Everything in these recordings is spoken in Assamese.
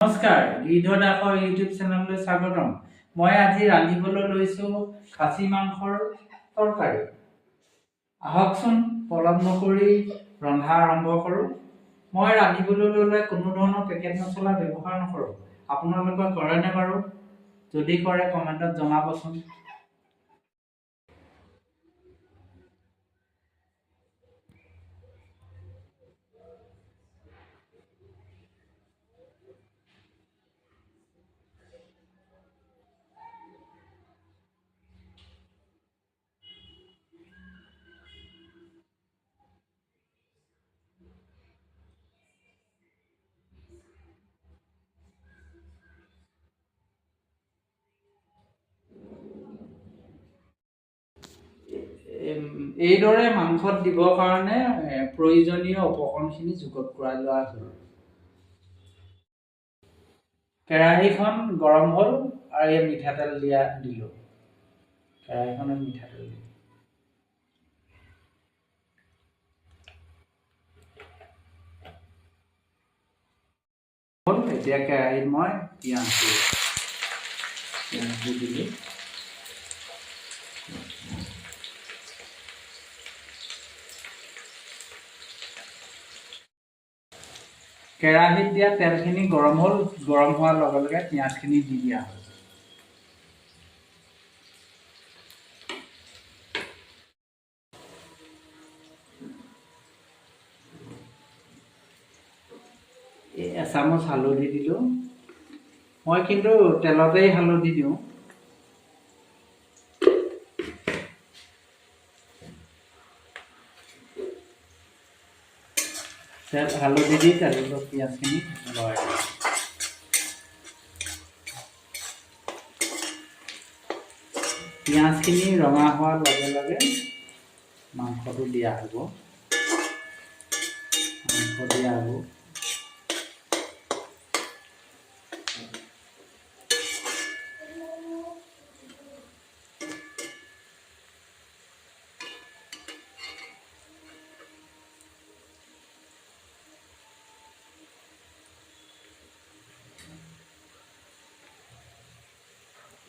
নমস্কাৰ, গিধ দাসৰ ইউটিউব চেনেললৈ স্বাগতম। মই আজি ৰান্ধিবলৈ লৈছোঁ খাচী মাংসৰ তৰকাৰী। আহকচোন পলম নকৰি ৰন্ধা আৰম্ভ কৰোঁ। মই ৰান্ধিবলৈ ল'লে কোনো ধৰণৰ পেকেট মছলা ব্যৱহাৰ নকৰোঁ। আপোনালোকে কৰেনে বাৰু? যদি কৰে কমেণ্টত জনাবচোন। এইদৰে মাংসত দিবৰ কাৰণে প্ৰয়োজনীয় উপকৰণখিনি যোগত কৰাই লোৱা হ'ল। কেৰাহীখন গৰম হ'ল আৰু এই মিঠাতেল দিলোঁ। কেৰাহীখনত মিঠাতেল দিলোঁ। এতিয়া কেৰাহীত মই পিঁয়াজ দিলোঁ। কেৰাহীত দিয়া তেলখিনি গৰম হ'ল, গৰম হোৱাৰ লগে লগে পিঁয়াজখিনি দি দিয়া হ'ল। এচামুচ হালধি দিলোঁ। মই কিন্তু তেলতেই হালধি দিওঁ। হালধি দি তেলত পিঁয়াজখিনি লৰাই দিওঁ। পিঁয়াজখিনি ৰঙা হোৱাৰ লগে লগে মাংসটো দিয়া হ'ব।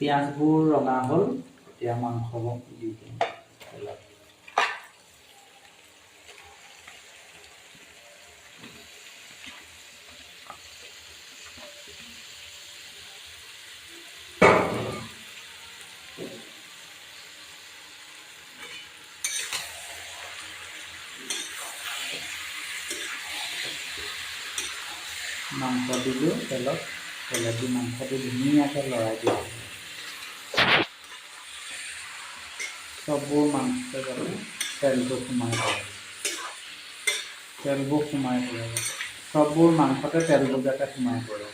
পিঁয়াজবোৰ ৰঙা হ'ল, এতিয়া মাংসবোৰ দি দিম তেলত। মাংস দিলোঁ তেলত দি মাংসটো ধুনীয়াকৈ লৰাই দিয়া। চববোৰ মাংসতে যাতে তেলবোৰ সোমাই পৰে। চববোৰ মাংসতে তেলবোৰ যাতে সোমাই পৰে।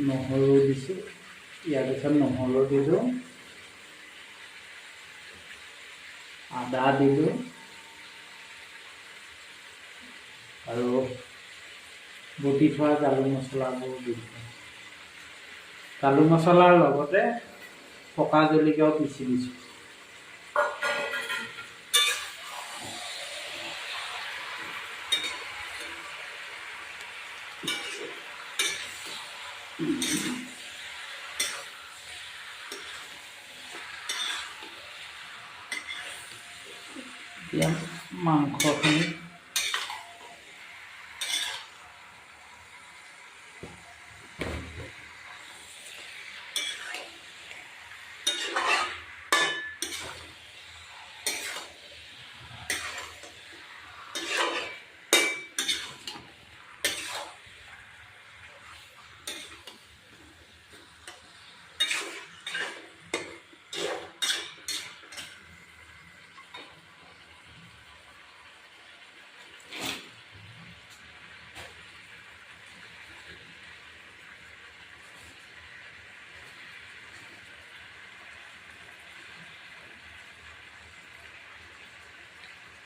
নহৰু দিছোঁ, ইয়াৰ পিছত নহৰু দিলোঁ, আদা দিলোঁ আৰু বটি থোৱা জালুক মছলাবোৰ দিলোঁ। জালুক মছলাৰ লগতে পকা জলকীয়াও পিচি দিছোঁ। এতিয়া মাংসখিনি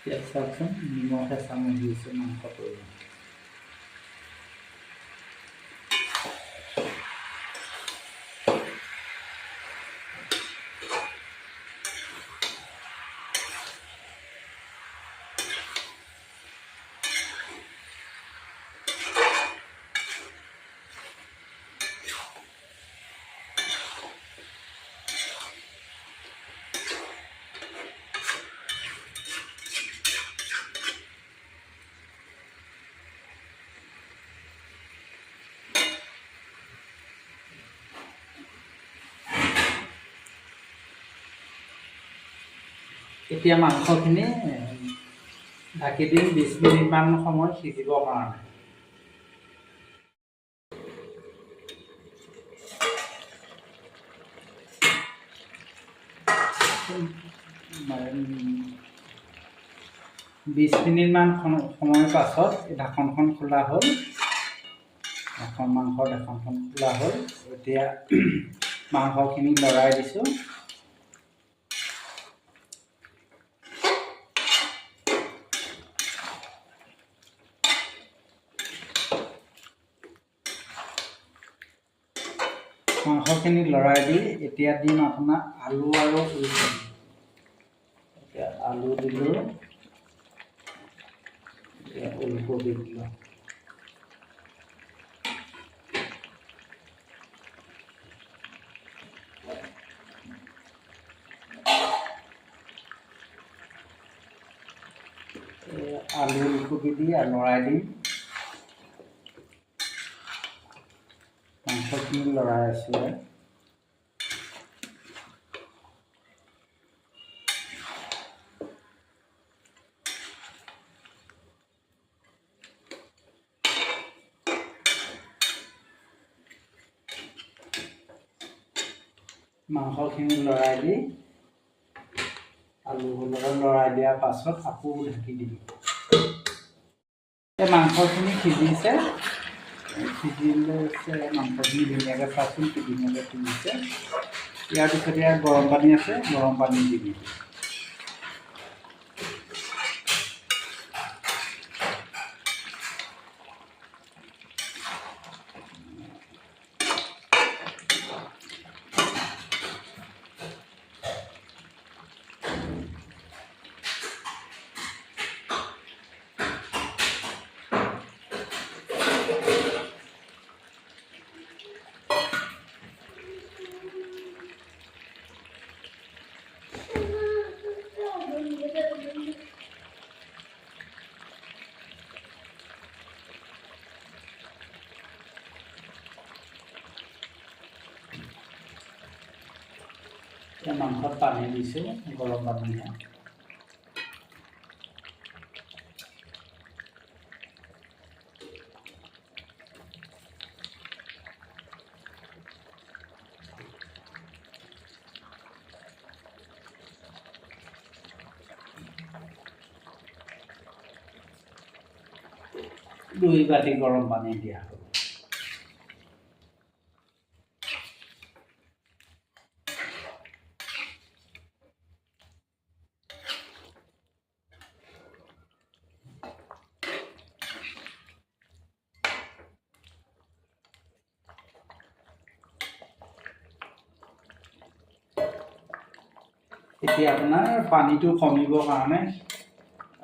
এতিয়া চাওকচোন নিমখ এচামুচ দিছোঁ মাংস পৰিমাণ। এতিয়া মাংসখিনি ঢাকি দিম 20 মিনিটমান সময় সিজিবৰ কাৰণে। বিশ মিনিটমান সময়ৰ পাছত ঢাকনখন খোলা হ'ল, মাংসৰ ঢাকনখন খোলা হ'ল। এতিয়া মাংসখিনি লৰাই দিছোঁ। মাংসখিনি লৰাই দি এতিয়া দিম আপোনাৰ আলু আৰু ওলকবি। এতিয়া আলু দিলোঁ, এতিয়া ওলকবি দিলোঁ। আলু ওলকবি দি লৰাই দিম। মাংসখিনি লৰাই আছোঁ। মাংসখিনি লৰাই দি আলুৰ লগত লৰাই দিয়াৰ পাছত আকৌ ঢাকি দিম। মাংসখিনি সিজিছে, মাংসখিনি ধুনীয়াকৈ চাওকচোন কি ধুনীয়াকৈ সিজিছে। ইয়াৰ পিছত ইয়াত গৰম পানী আছে, গৰম পানী দি দিম। মাংসত পানী দিছোঁ, গৰম পানী। দুই বাটি গৰম পানী দিয়া হ'ব। এতিয়া আপোনাৰ পানীটো কমিবৰ কাৰণে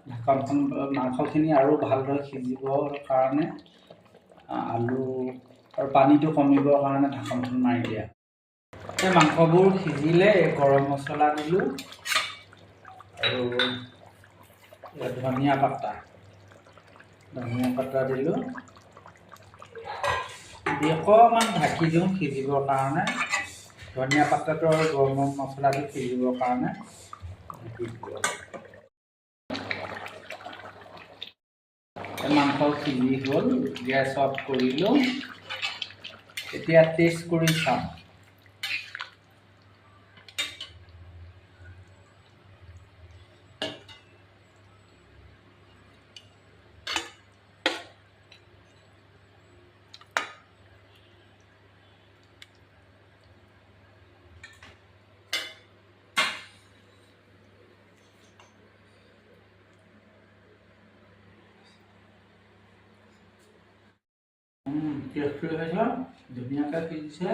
ঢাকনখন, মাংসখিনি আৰু ভালদৰে সিজিবৰ কাৰণে আলু আৰু পানীটো কমিবৰ কাৰণে ঢাকনখন মাৰি দিয়া। এই মাংসবোৰ সিজিলে গৰম মছলা দিলোঁ আৰু ধনিয়া পাতা দিলোঁ। দি অকণমান ঢাকি দিওঁ সিজিবৰ কাৰণে। ধনিয়া পাতাটো আৰু গৰম মছলাটো সিজিবৰ কাৰণে ঢাকি দিলোঁ। মাংস সিজি হ'ল, গেছ অফ কৰিলোঁ। এতিয়া টেষ্ট কৰি চাম। টেষ্টি হৈছে, ধুনীয়াকৈ সিজিছে।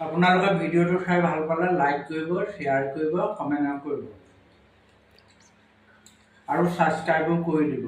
আপোনালোকে ভিডিঅ'টো চাই ভাল পালে লাইক কৰিব, শ্বেয়াৰ কৰিব, কমেণ্ট কৰিব আৰু ছাবস্ক্ৰাইবো কৰি দিব।